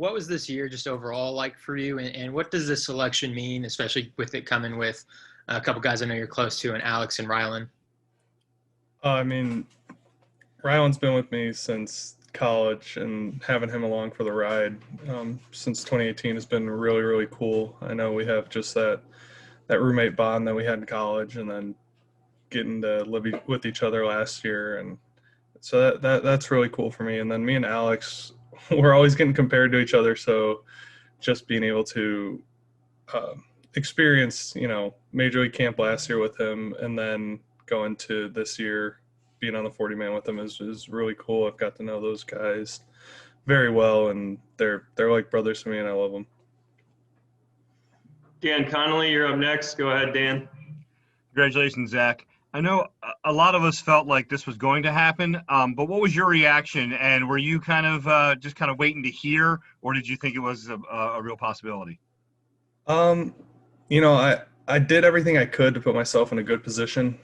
what was this year just overall like for you, and what does this selection mean, especially with it coming with a couple guys I know you're close to, and Alex and Rylan? I mean, Rylan's been with me since college, and having him along for the ride since 2018 has been really, really cool. I know we have just that roommate bond that we had in college, and then getting to live with each other last year, and so that's really cool for me. And then me and Alex, we're always getting compared to each other, so just being able to uh, experience, Major League Camp last year with him, and then going to this year being on the 40 man with him is really cool. I've got to know those guys very well, and they're like brothers to me, and I love them. Dan Connolly, you're up next. Go ahead, Dan. Congratulations, Zach. I know a lot of us felt like this was going to happen, but what was your reaction? And were you kind of just kind of waiting to hear, or did you think it was a real possibility? I did everything I could to put myself in a good position.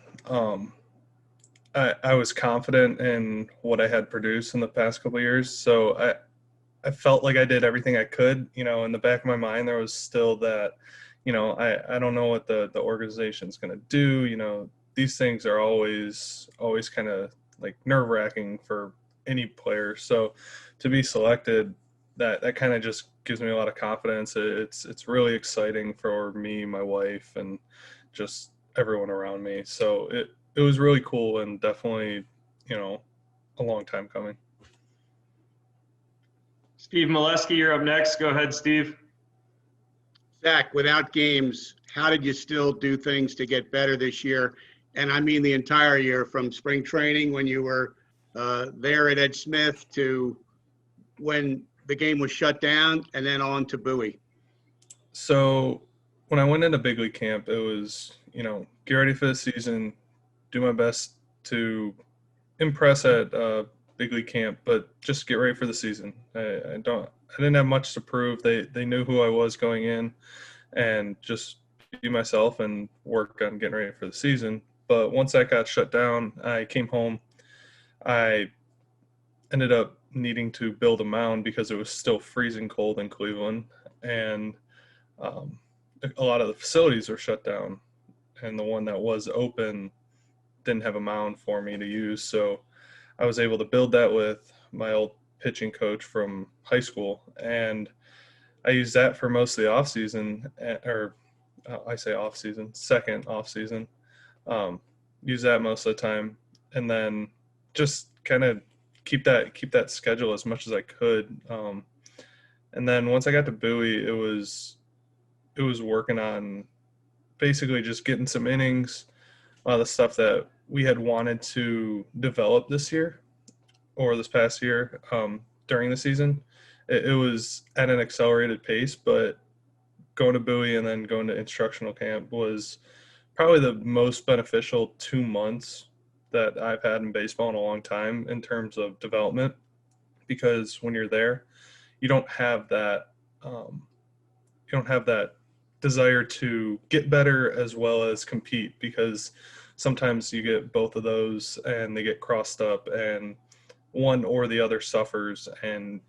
I was confident in what I had produced in the past couple of years, so I felt like I did everything I could. In the back of my mind, there was still that, I don't know what the organization's going to do. These things are always kind of like nerve-wracking for any player. So to be selected, that kind of just gives me a lot of confidence. It's really exciting for me, my wife, and just everyone around me. So it was really cool, and definitely, a long time coming. Steve Molesky, you're up next. Go ahead, Steve. Zach, without games, how did you still do things to get better this year? And I mean the entire year, from spring training when you were there at Ed Smith to when the game was shut down, and then on to Bowie. So when I went into big league camp, it was, get ready for the season, do my best to impress at big league camp, but just get ready for the season. I didn't have much to prove. They knew who I was going in, and just be myself and work on getting ready for the season. But once that got shut down, I came home. I ended up needing to build a mound because it was still freezing cold in Cleveland, and a lot of the facilities were shut down, and the one that was open didn't have a mound for me to use. So I was able to build that with my old pitching coach from high school, and I used that for most of the off season, second off season. Use that most of the time, and then just kind of keep that schedule as much as I could. And then once I got to Bowie, it was working on basically just getting some innings, a lot of the stuff that we had wanted to develop this year or this past year during the season. It was at an accelerated pace, but going to Bowie and then going to instructional camp was probably the most beneficial 2 months that I've had in baseball in a long time in terms of development, because when you're there, you don't have that desire to get better as well as compete, because sometimes you get both of those and they get crossed up and one or the other suffers. And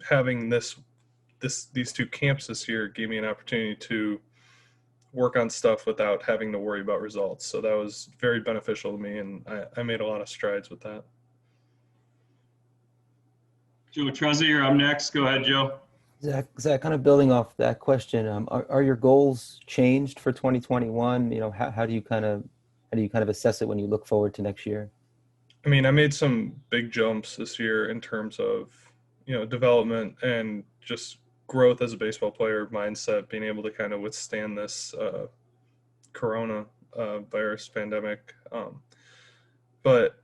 having these two camps this year gave me an opportunity to work on stuff without having to worry about results. So that was very beneficial to me, and I made a lot of strides with that. Joe Trezza, you're up next. Go ahead, Joe. Zach, kind of building off that question, are your goals changed for 2021? How do you kind of assess it when you look forward to next year? I mean, I made some big jumps this year in terms of, development and just growth as a baseball player, mindset, being able to kind of withstand this corona virus pandemic. But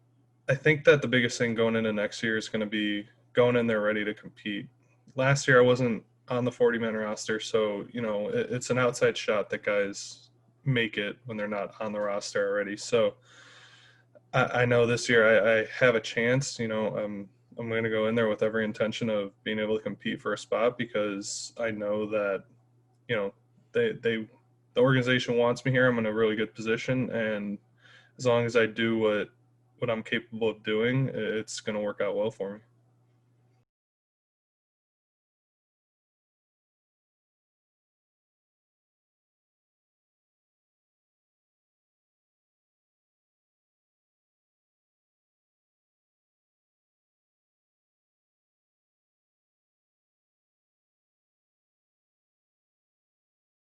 I think that the biggest thing going into next year is going to be going in there ready to compete. Last year I wasn't on the 40-man roster, so it's an outside shot that guys make it when they're not on the roster already. So I know this year I have a chance. I'm going to go in there with every intention of being able to compete for a spot, because I know that the organization wants me here. I'm in a really good position, and as long as I do what I'm capable of doing, it's going to work out well for me.